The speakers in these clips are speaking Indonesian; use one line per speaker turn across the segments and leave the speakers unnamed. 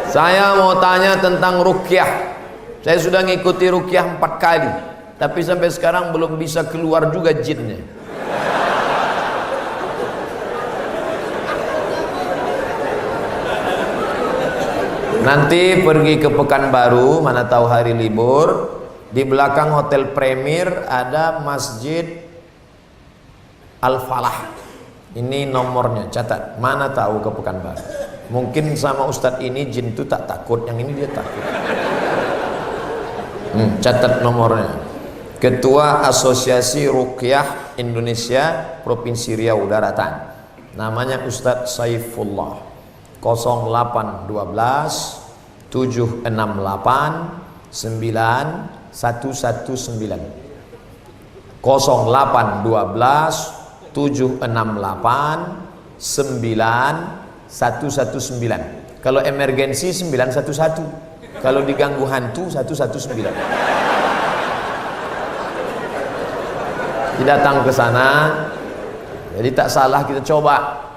Saya mau tanya tentang ruqyah. Saya sudah ngikuti ruqyah 4 kali, tapi sampai sekarang belum bisa keluar juga jinnya. Nanti pergi ke Pekanbaru, mana tahu hari libur, di belakang Hotel Premier ada Masjid Al-Falah. Ini nomornya, catat. Mana tahu ke Pekanbaru. Mungkin sama Ustadz ini jin itu tak takut, yang ini dia takut. Catat nomornya. Ketua Asosiasi Ruqyah Indonesia Provinsi Riau Daratan. Namanya Ustadz Saifullah. 0812 768 9119 0812 768 9119. Kalau emergensi 911, kalau diganggu hantu 119. Datang ke sana, jadi tak salah kita coba.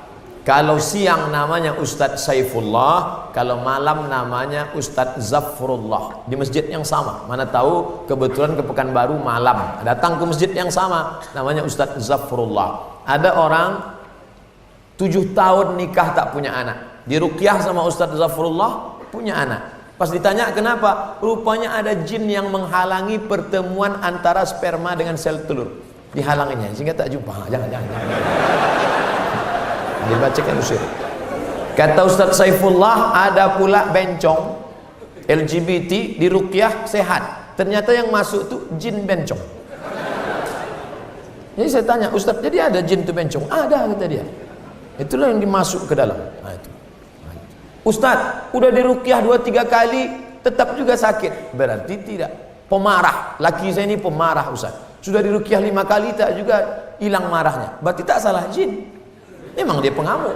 Kalau siang namanya Ustadz Saifullah, kalau malam namanya Ustadz Zafrullah, di masjid yang sama. Mana tahu kebetulan ke Pekanbaru malam, datang ke masjid yang sama, namanya Ustadz Zafrullah. Ada orang 7 tahun nikah tak punya anak, diruqyah sama Ustadz Zafrullah, punya anak. Pas ditanya kenapa, rupanya ada jin yang menghalangi pertemuan antara sperma dengan sel telur, dihalanginya sehingga tak jumpa. Jangan. Dibacakan usir. Kata Ustadz Saifullah, ada pula bencong LGBT di ruqyah sehat, ternyata yang masuk tuh jin bencong. Jadi saya tanya, Ustadz, jadi ada jin tuh bencong? Ada, kata dia. Itulah yang dimasuk ke dalam. Itu. Ustadz, udah di ruqyah 2-3 kali tetap juga sakit, berarti tidak. Pemarah, laki saya ini pemarah Ustadz. Sudah di ruqyah 5 kali tak juga hilang marahnya, berarti tak salah jin. Memang dia pengamuk.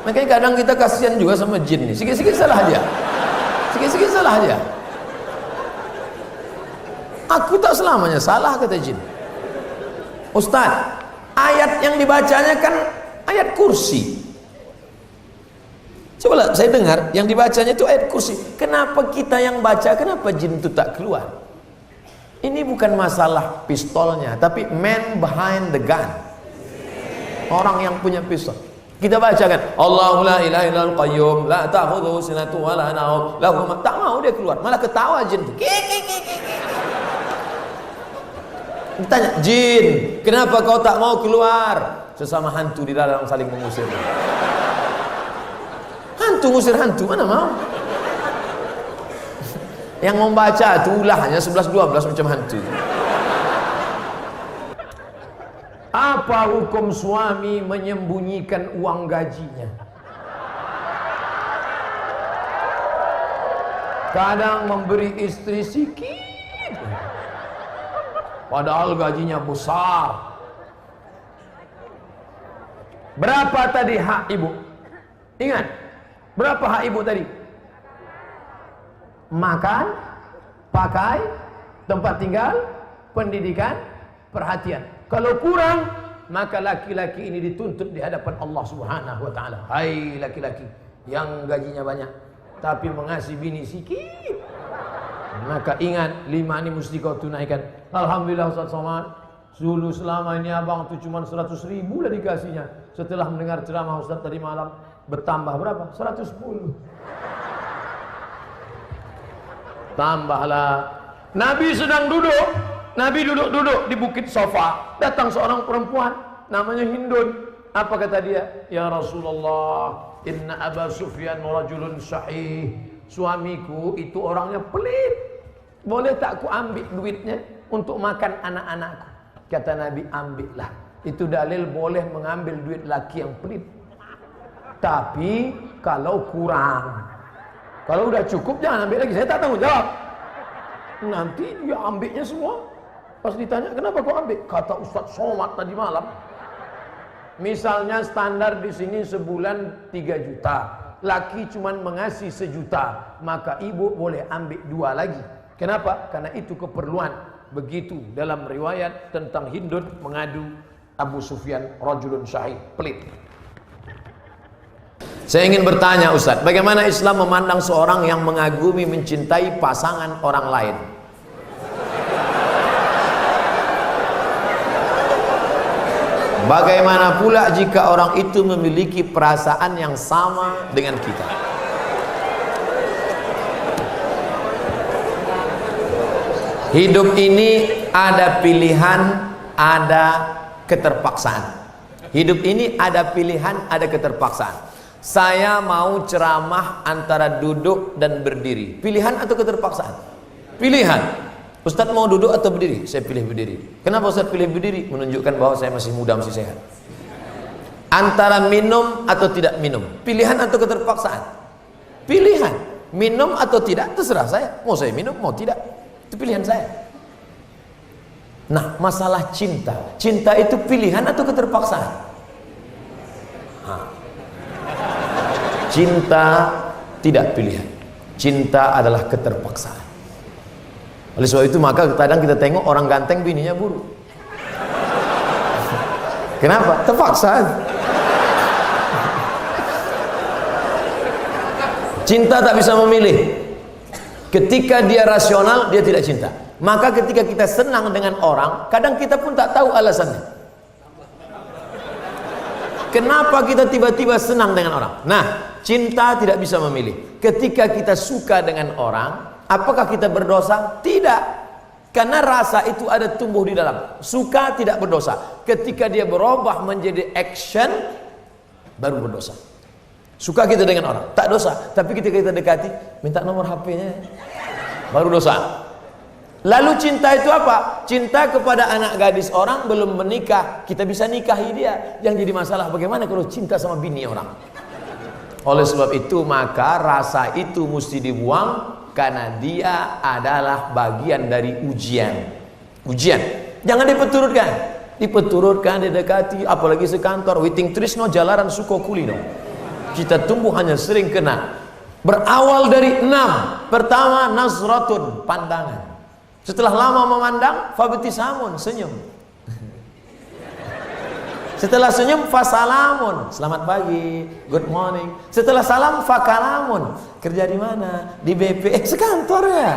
Makanya kadang kita kasihan juga sama jin nih. Sikit-sikit salah dia. Sikit-sikit salah dia. Aku tak selamanya salah, kata jin. Ustaz, ayat yang dibacanya kan ayat kursi. Coba saya dengar yang dibacanya itu ayat kursi. Kenapa kita yang baca, kenapa jin itu tak keluar? Ini bukan masalah pistolnya, tapi man behind the gun. Orang yang punya pistol. Kita bacakan Allahu la ilaha illal qayyum la ta'khudhuhu sinatun wa la nawm lahu ma, tak mau dia keluar, malah ketawa jin. Ditanya, jin, kenapa kau tak mau keluar? Sesama hantu di dalam saling mengusir. Hantu ngusir hantu, mana mau? Yang membaca itu ulahnya 11-12 macam hantu. Apa hukum suami menyembunyikan uang gajinya? Kadang memberi istri sikit, padahal gajinya besar. Berapa tadi hak ibu? Ingat, berapa hak ibu tadi? Makan, pakai, tempat tinggal, pendidikan, perhatian. Kalau kurang, maka laki-laki ini dituntut di hadapan Allah Subhanahu wa taala. Hai laki-laki yang gajinya banyak tapi mengasihi bini sikit, maka ingat 5 ini mesti kau tunaikan. Alhamdulillah Ustaz Somad, dulu selama ini abang tuh cuma 100.000 lah dikasihnya. Setelah mendengar ceramah Ustaz tadi malam, bertambah berapa? 110. Tambahlah. Nabi sedang duduk. Nabi duduk-duduk di bukit Safa, datang seorang perempuan namanya Hindun. Apa kata dia? Ya Rasulullah, inna Aba Sufyan rajulun syahih. Suamiku itu orangnya pelit. Boleh tak aku ambil duitnya untuk makan anak-anakku? Kata Nabi, ambillah. Itu dalil boleh mengambil duit laki yang pelit. Tapi kalau kurang, kalau udah cukup jangan ambil lagi. Saya tak tanggung jawab. Nanti dia ambilnya semua. Pas ditanya, kenapa kau ambil? Kata Ustaz Somad tadi malam. Misalnya standar di sini sebulan 3 juta. Laki cuman mengasih 1 juta. Maka ibu boleh ambil 2 lagi. Kenapa? Karena itu keperluan. Begitu dalam riwayat tentang Hindun mengadu Abu Sufyan rajulun syahih, pelit. Saya ingin bertanya Ustadz, bagaimana Islam memandang seorang yang mengagumi, mencintai pasangan orang lain? Bagaimana pula jika orang itu memiliki perasaan yang sama dengan kita? Hidup ini ada pilihan, ada keterpaksaan. Hidup ini ada pilihan, ada keterpaksaan. Saya mau ceramah antara duduk dan berdiri. Pilihan atau keterpaksaan? Pilihan. Ustadz mau duduk atau berdiri? Saya pilih berdiri. Kenapa Ustadz pilih berdiri? Menunjukkan bahwa saya masih muda, masih sehat. Antara minum atau tidak minum, pilihan atau keterpaksaan? Pilihan. Minum atau tidak, terserah saya. Mau saya minum, mau tidak, itu pilihan saya. Nah, masalah cinta. Cinta itu pilihan atau keterpaksaan? Cinta tidak pilihan. Cinta adalah keterpaksaan. Oleh sebab itu maka kadang kita tengok orang ganteng bininya buruk. Kenapa? Terpaksa. Cinta tak bisa memilih. Ketika dia rasional, dia tidak cinta. Maka ketika kita senang dengan orang, kadang kita pun tak tahu alasannya. Kenapa kita tiba-tiba senang dengan orang? Nah, cinta tidak bisa memilih. Ketika kita suka dengan orang, apakah kita berdosa? Tidak. Karena rasa itu ada tumbuh di dalam. Suka tidak berdosa. Ketika dia berubah menjadi action, baru berdosa. Suka kita dengan orang, tak dosa. Tapi ketika kita dekati, minta nomor HP-nya, baru dosa. Lalu cinta itu apa? Cinta kepada anak gadis orang belum menikah, kita bisa nikahi dia. Yang jadi masalah bagaimana kalau cinta sama bini orang? Oleh sebab itu maka rasa itu mesti dibuang, karena dia adalah bagian dari ujian. Ujian. Jangan dipeturutkan. Dipeturutkan, didekati, apalagi sekantor. Witing trisno jalaran suko kulino. Kita tumbuh hanya sering kena. Berawal dari 6. Pertama, nazratun, pandangan. Setelah lama memandang, fabtisamun, senyum. Setelah senyum, fasalamun, selamat pagi, good morning. Setelah salam, fakalamun, kerja di mana? Di BP, sekantor ya.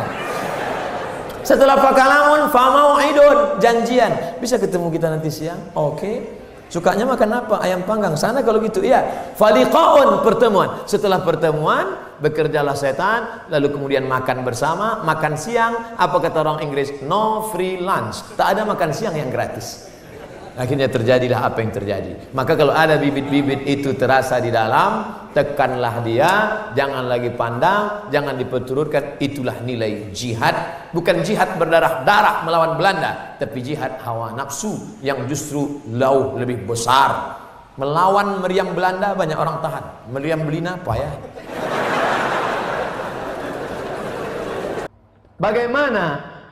Setelah fakalamun, famau'idun, janjian. Bisa ketemu kita nanti siang? Oke. Sukanya makan apa? Ayam panggang. Sana kalau gitu, iya. Faliqaun, pertemuan. Setelah pertemuan, bekerjalah setan, lalu kemudian makan bersama, makan siang. Apa kata orang Inggris? No free lunch. Tak ada makan siang yang gratis. Akhirnya terjadilah apa yang terjadi. Maka kalau ada bibit-bibit itu terasa di dalam, tekanlah dia, jangan lagi pandang, jangan diperturutkan. Itulah nilai jihad. Bukan jihad berdarah-darah melawan Belanda, tapi jihad hawa nafsu yang justru jauh lebih besar. Melawan meriam Belanda banyak orang tahan, meriam Belina payah. Bagaimana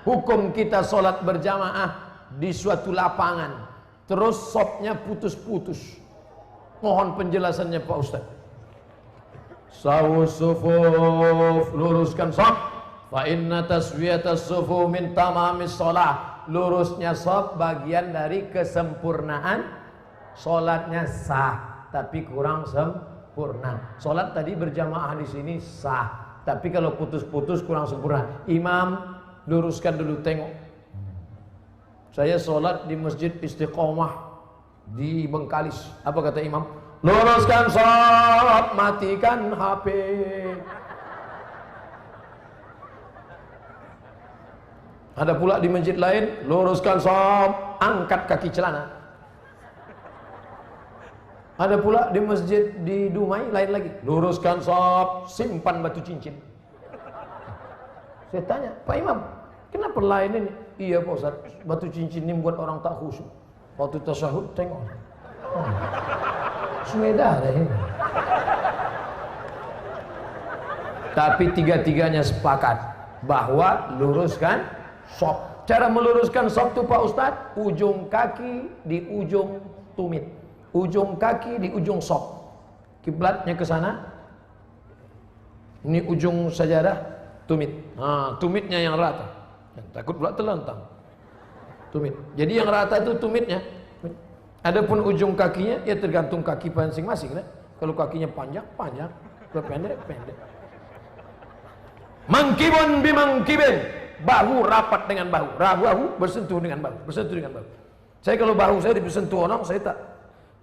hukum kita sholat berjamaah di suatu lapangan, terus sopnya putus-putus? Mohon penjelasannya Pak Ustaz. Sawus sufuf, luruskan sop. Fa inna taswiyatas sufuf min tamamis sholah. Lurusnya sop bagian dari kesempurnaan. Sholatnya sah, tapi kurang sempurna. Sholat tadi berjamaah di sini sah, tapi kalau putus-putus kurang sempurna. Imam, luruskan dulu, tengok. Saya sholat di Masjid Istiqomah di Bengkalis. Apa kata imam? Luruskan shaf, matikan HP. Ada pula di masjid lain, luruskan shaf, angkat kaki celana. Ada pula di masjid di Dumai lain lagi, luruskan shaf, simpan batu cincin. Saya tanya, Pak Imam, kenapa lain ini? Iya Pak Ustaz, batu cincin ini buat orang tak khusyuk. Waktu tasyahud tengok, sudah deh. Tapi tiga-tiganya sepakat bahwa luruskan shaf. Cara meluruskan shaf itu Pak Ustaz, ujung kaki di ujung tumit, ujung kaki di ujung shaf. Kiblatnya ke sana. Ini ujung sajadah, tumit. Nah, tumitnya yang rata. Takut pula terlentang. Tumit. Jadi yang rata itu tumitnya. Adapun ujung kakinya ya tergantung kaki masing-masing. Kalau kakinya panjang, panjang. Kalau pendek, pendek. Mangkibun bimangkibin. Bahu rapat dengan bahu. Bahu bersentuh dengan bahu. Bersentuh dengan bahu. Saya kalau bahu saya disentuh orang, saya tak.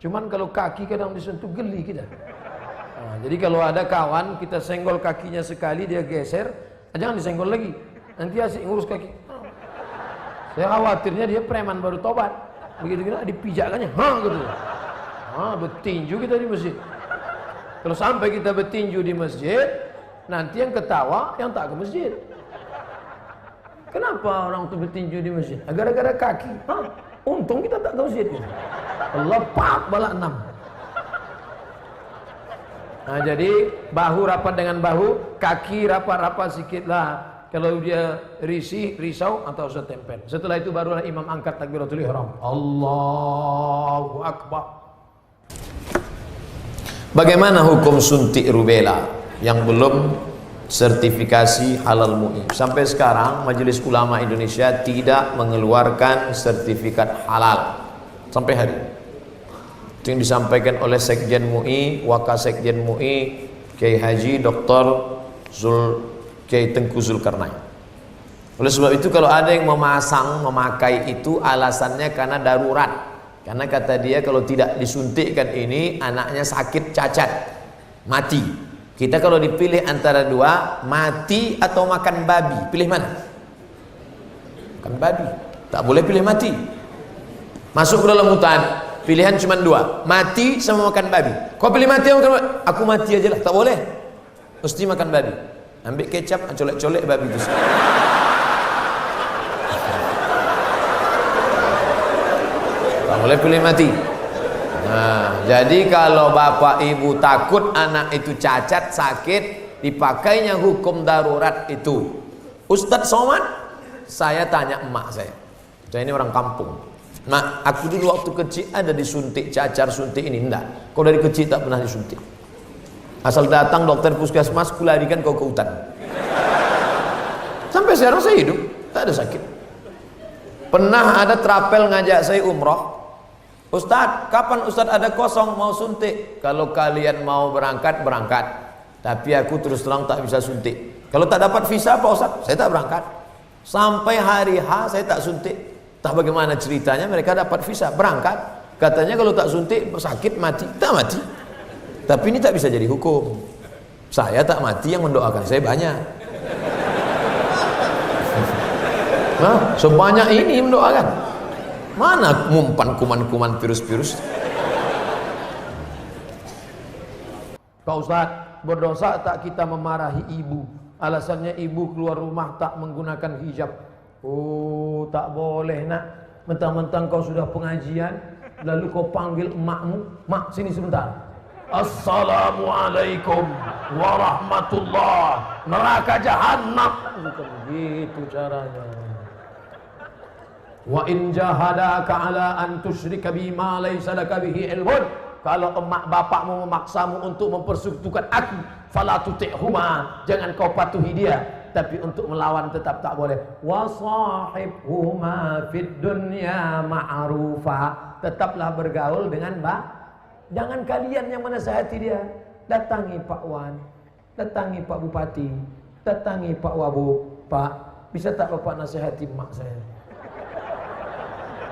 Cuman kalau kaki kadang disentuh, geli kita. Nah, jadi kalau ada kawan, kita senggol kakinya sekali, dia geser, jangan disenggol lagi. Nanti asik ngurus kaki. Saya khawatirnya dia preman baru tobat. Begitu kita dipijakkannya, gitu. Bertinju kita di masjid. Kalau sampai kita bertinju di masjid, nanti yang ketawa yang tak ke masjid. Kenapa orang itu bertinju di masjid? Gara-gara kaki. Untung kita tak ke masjid. Allah pak balak 6. Nah, jadi bahu rapat dengan bahu, kaki rapat-rapat sedikit lah. Kalau dia risau atau setempel. Setelah itu barulah imam angkat takbiratul ihram. Allahu Akbar. Bagaimana hukum suntik rubella yang belum sertifikasi halal MUI? Sampai sekarang Majelis Ulama Indonesia tidak mengeluarkan sertifikat halal sampai hari ini. Itu yang disampaikan oleh Sekjen MUI, Wakasekjen MUI, Kiai Haji Dr. Kiai Tengku Zulkarnain. Oleh sebab itu kalau ada yang memakai itu alasannya karena darurat. Karena kata dia kalau tidak disuntikkan ini anaknya sakit, cacat, mati. Kita kalau dipilih antara dua, mati atau makan babi, pilih mana? Makan babi. Tak boleh pilih mati. Masuk ke dalam hutan, pilihan cuma dua, mati sama makan babi. Kau pilih mati atau makan babi? Aku mati aja lah, tak boleh. Mesti makan babi. Ambil kecap, colek-colek babi itu. Tak boleh pilih mati. Nah, jadi kalau bapak ibu takut anak itu cacat, sakit, dipakainya hukum darurat itu. Ustadz Somad, saya tanya emak saya ini orang kampung. Mak, aku dulu waktu kecil ada disuntik cacar, suntik ini enggak. Kau dari kecil tak pernah disuntik. Asal datang dokter puskesmas, kularikan kau ke hutan. Sampai sekarang saya hidup, tak ada sakit. Pernah ada trapel ngajak saya umroh. Ustadz, kapan Ustadz ada kosong mau suntik? Kalau kalian mau berangkat, berangkat. Tapi aku terus terang tak bisa suntik. Kalau tak dapat visa Pak Ustadz, saya tak berangkat. Sampai hari H saya tak suntik. Tak bagaimana ceritanya mereka dapat visa, berangkat. Katanya kalau tak suntik sakit mati, tak mati. Tapi ini tak bisa jadi hukum. Saya tak mati, yang mendoakan saya banyak. Nah, sebanyak ini mendoakan. Mana mumpan kuman-kuman virus-virus? Pak Ustadz, berdosa tak kita memarahi ibu? Alasannya ibu keluar rumah tak menggunakan hijab. Oh, tak boleh nak. Mentang-mentang kau sudah pengajian, lalu kau panggil emakmu, mak sini sebentar. Assalamualaikum warahmatullah, neraka jahanam. Bukan begitu caranya. Wa in jahadaka ala an tusyrika bima laysa laka bihi ilmun. Kalau emak bapakmu memaksamu untuk mempersekutukan aku, fala tuti'huma, jangan kau patuhi dia. Tapi untuk melawan tetap tak boleh. Wa sahibhuma fid dunya ma'rufa, tetaplah bergaul dengan jangan kalian yang menasihati dia. Datangi Pak Wan, datangi Pak Bupati, datangi Pak Wabub. Pak, bisa tak Bapak nasihati mak saya?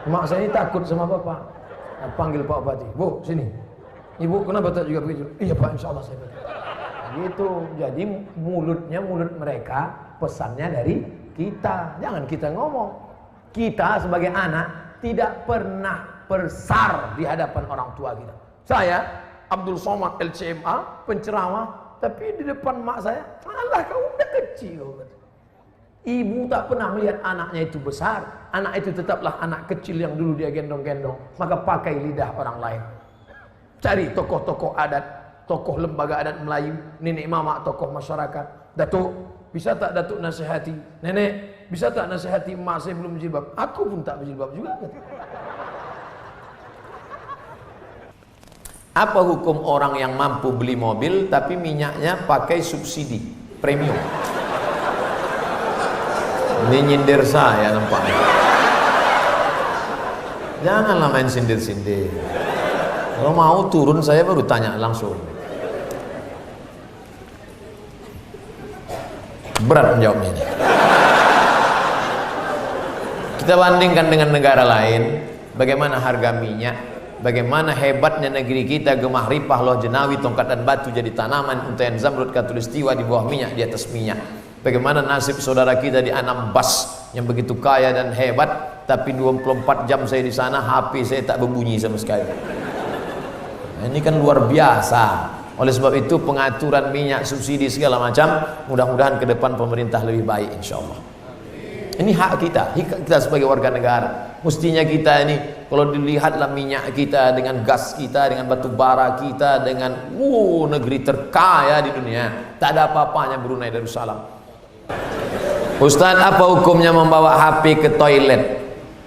Mak saya ini takut sama Bapak. Panggil Pak Bupati, Bu sini. Ibu kenapa tak juga begitu? Iya Pak, insya Allah saya begitu. Gitu. Jadi mulutnya mulut mereka, pesannya dari kita. Jangan kita ngomong. Kita sebagai anak tidak pernah bersar di hadapan orang tua kita. Saya Abdul Somad LCMA, penceramah, tapi di depan mak saya, alah kau udah kecil. Ibu tak pernah melihat anaknya itu besar. Anak itu tetaplah anak kecil yang dulu dia gendong-gendong. Maka pakai lidah orang lain. Cari tokoh-tokoh adat, tokoh lembaga adat Melayu, nenek mama, tokoh masyarakat. Datuk, bisa tak Datuk nasihati? Nenek, bisa tak nasihati emak saya belum berjilbab? Aku pun tak berjilbab juga. Apa hukum orang yang mampu beli mobil tapi minyaknya pakai subsidi premium? Ini nyindir saya nampaknya. Janganlah main sindir-sindir. Kalau mau turun saya baru tanya langsung. Berat menjawabnya ini. Kita bandingkan dengan negara lain, bagaimana harga minyak, bagaimana hebatnya negeri kita, gemah ripah, loh jenawi, tongkat dan batu jadi tanaman, untayan zamrud, katulistiwa di bawah minyak, di atas minyak. Bagaimana nasib saudara kita di Anambas yang begitu kaya dan hebat, tapi 24 jam saya di sana, HP saya tak berbunyi sama sekali. Nah, ini kan luar biasa. Oleh sebab itu pengaturan minyak, subsidi segala macam, mudah-mudahan ke depan pemerintah lebih baik insyaallah. Ini hak kita sebagai warga negara. Mestinya kita ini, kalau dilihatlah minyak kita dengan gas kita, dengan batu bara kita, dengan negeri terkaya di dunia, tak ada apa-apanya Brunei Darussalam. Ustaz, apa hukumnya membawa HP ke toilet?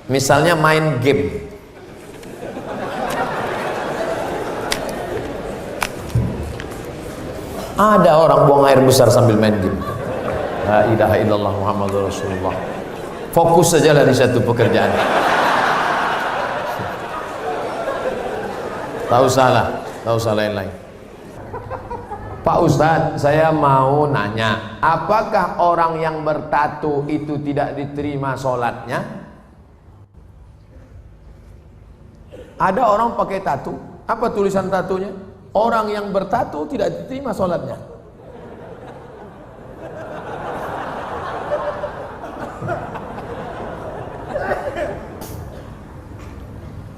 Misalnya main game. Ada orang buang air besar sambil main game. La ilaha illallah Muhammadur Rasulullah. Fokus sajalah di satu pekerjaan. Tak usah lain-lain. Pak Ustadz, saya mau nanya, apakah orang yang bertato itu tidak diterima sholatnya? Ada orang pakai tato. Apa tulisan tatonya? Orang yang bertato tidak diterima sholatnya.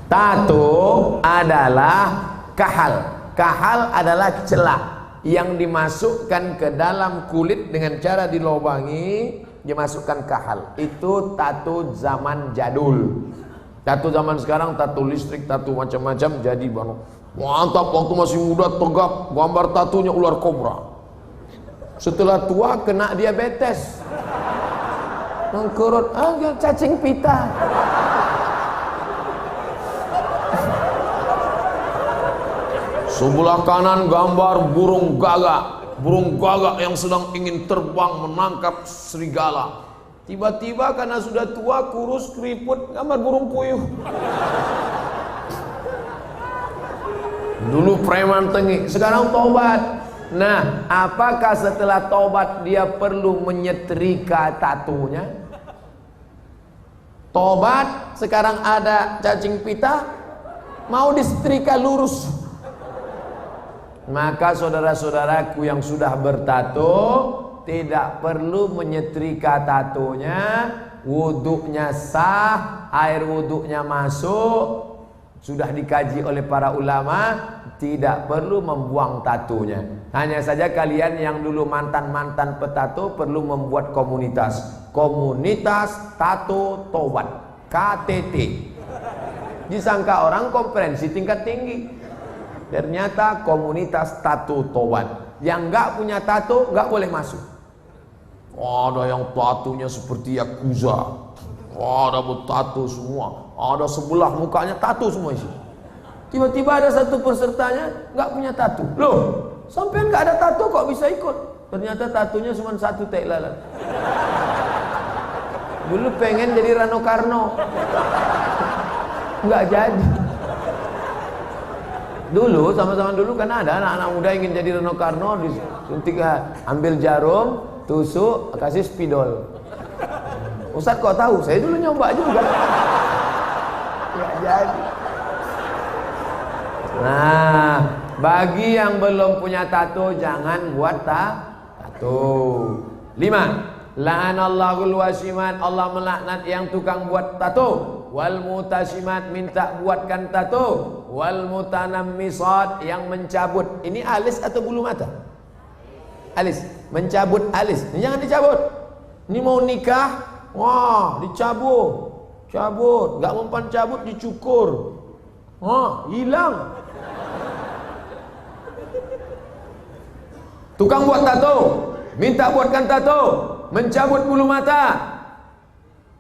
Tato adalah kahal. Kahal adalah celah yang dimasukkan ke dalam kulit dengan cara dilobangi, dimasukkan kahal. Itu tato zaman jadul. Tato zaman sekarang, tato listrik, tato macam-macam jadi mantap. Waktu masih muda tegap, gambar tatonya ular kobra. Setelah tua kena diabetes, mengkurut, cacing pita. Sebelah kanan gambar burung gagak yang sedang ingin terbang menangkap serigala. Tiba-tiba karena sudah tua, kurus, keriput, gambar burung puyuh. Dulu preman tengik, sekarang tobat. Nah, apakah setelah tobat dia perlu menyetrika tatonya? Tobat, sekarang ada cacing pita, mau disetrika lurus. Maka saudara-saudaraku yang sudah bertato tidak perlu menyetrika tatonya, wuduknya sah, air wuduknya masuk, sudah dikaji oleh para ulama, tidak perlu membuang tatonya. Hanya saja kalian yang dulu mantan-mantan petato perlu membuat komunitas tato tobat, KTT. Disangka orang konferensi tingkat tinggi. Ternyata komunitas tato tobat. Yang nggak punya tato nggak boleh masuk. Ada yang tatonya seperti Yakuza, ada bertato semua, ada sebelah mukanya tato semua isi. Tiba-tiba ada satu pesertanya nggak punya tato. Loh, sampean nggak ada tato kok bisa ikut? Ternyata tatonya cuma satu tek lalat. Dulu pengen jadi Rano Karno, nggak jadi. Dulu sama-sama dulu kan ada anak-anak muda ingin jadi Rano Karno, disuntik, ambil jarum, tusuk, kasih spidol. Ustaz kok tahu? Saya dulu nyoba juga. Nggak jadi. Nah, bagi yang belum punya tato jangan buat tato. 5. La'anallahul wasimat, Allah melaknat yang tukang buat tato. Wal mutasimat, minta buatkan tato. Wal mutanammisat, yang mencabut. Ini alis atau bulu mata? Alis, mencabut alis. Ini jangan dicabut. Ini mau nikah, wah cabut, gak mempan cabut dicukur, hilang. Tukang buat tato, minta buatkan tato, mencabut bulu mata,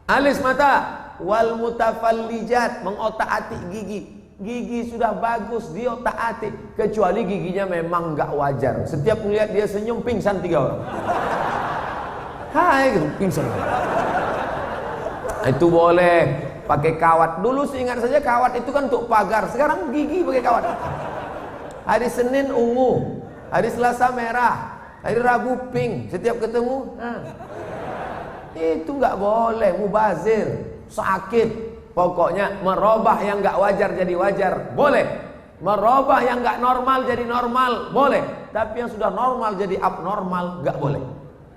alis mata. Wal mutafallijat, mengotak-atik gigi sudah bagus diotak-atik, kecuali giginya memang nggak wajar. Setiap melihat dia senyum pingsan 3 orang. Hai, pingsan. Itu boleh pakai kawat. Dulu seingat saja kawat itu kan untuk pagar, sekarang gigi pakai kawat. Hari Senin ungu, hari Selasa merah, Hari Rabu pink setiap ketemu. Itu nggak boleh, mubazir, sakit. Pokoknya merubah yang nggak wajar jadi wajar, boleh. Merubah yang nggak normal jadi normal, boleh. Tapi yang sudah normal jadi abnormal, nggak boleh.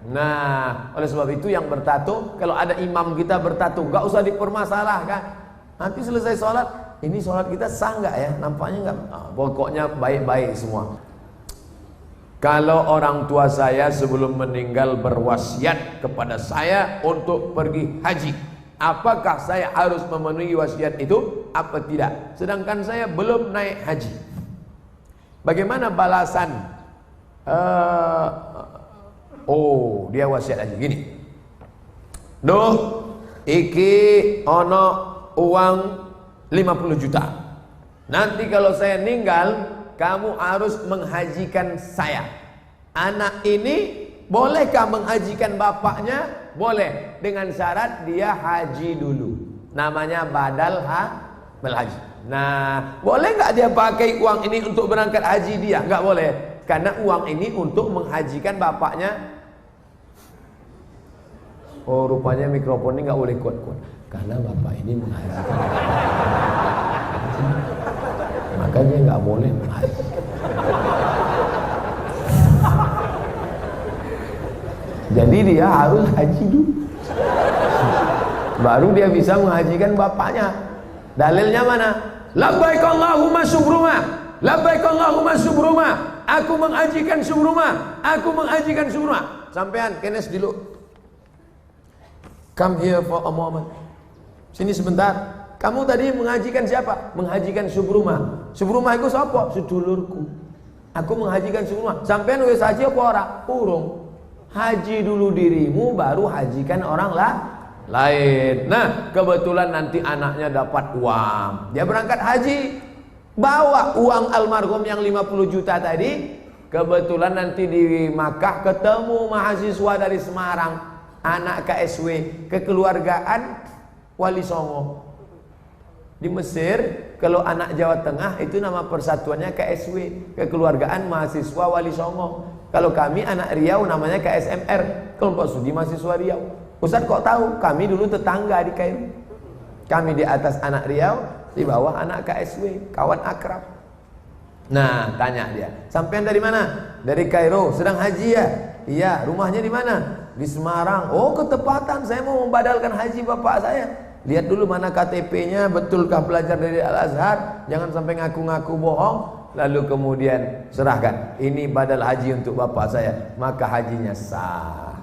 Nah, oleh sebab itu yang bertato, kalau ada imam kita bertato, nggak usah dipermasalahkan. Nanti selesai sholat, ini sholat kita sah nggak ya? Nampaknya nggak. Pokoknya baik-baik semua. Kalau orang tua saya sebelum meninggal berwasiat kepada saya untuk pergi haji, apakah saya harus memenuhi wasiat itu apa tidak? Sedangkan saya belum naik haji. Bagaimana balasan? Dia wasiat haji gini. Duh, iki ono uang 50 juta. Nanti kalau saya meninggal, kamu harus menghajikan saya. Anak ini bolehkah menghajikan bapaknya? Boleh, dengan syarat dia haji dulu. Namanya badal haji. Nah, boleh nggak dia pakai uang ini untuk berangkat haji dia? Nggak boleh, karena uang ini untuk menghajikan bapaknya. Oh, rupanya mikrofon ini nggak boleh kuat-kuat, karena bapak ini menghajikan. Makanya nggak boleh menghaji. Jadi dia harus haji dulu, baru dia bisa menghajikan bapaknya. Dalilnya mana? Labbaik Allahumma subruma, labbaik Allahumma subruma. Aku menghajikan subruma, aku menghajikan subruma. Sampean kenes dulu. Come here for a moment. Sini sebentar. Kamu tadi menghajikan siapa? Menghajikan Subruma. Subruma itu siapa? Sedulurku. Aku menghajikan Subruma. Sampean wis haji apa ora? Urung. Haji dulu dirimu, baru hajikan orang lain. Nah, kebetulan nanti anaknya dapat uang, dia berangkat haji, bawa uang almarhum yang 50 juta tadi. Kebetulan nanti di Makkah ketemu mahasiswa dari Semarang, anak KSW, kekeluargaan Wali Songo. Di Mesir, kalau anak Jawa Tengah itu nama persatuannya KSW, kekeluargaan mahasiswa Wali Songo. Kalau kami anak Riau namanya KSMR, kelompok studi mahasiswa Riau. Ustaz kok tahu? Kami dulu tetangga di Kairo. Kami di atas anak Riau, di bawah anak KSW, kawan akrab. Nah, tanya dia, sampean dari mana? Dari Kairo, sedang haji ya? Iya, rumahnya di mana? Di Semarang. Oh, ketepatan, saya mau membadalkan haji bapak saya. Lihat dulu mana KTP-nya, betulkah belajar dari Al-Azhar, jangan sampai ngaku-ngaku bohong. Lalu kemudian serahkan, ini badal haji untuk bapak saya, maka hajinya sah.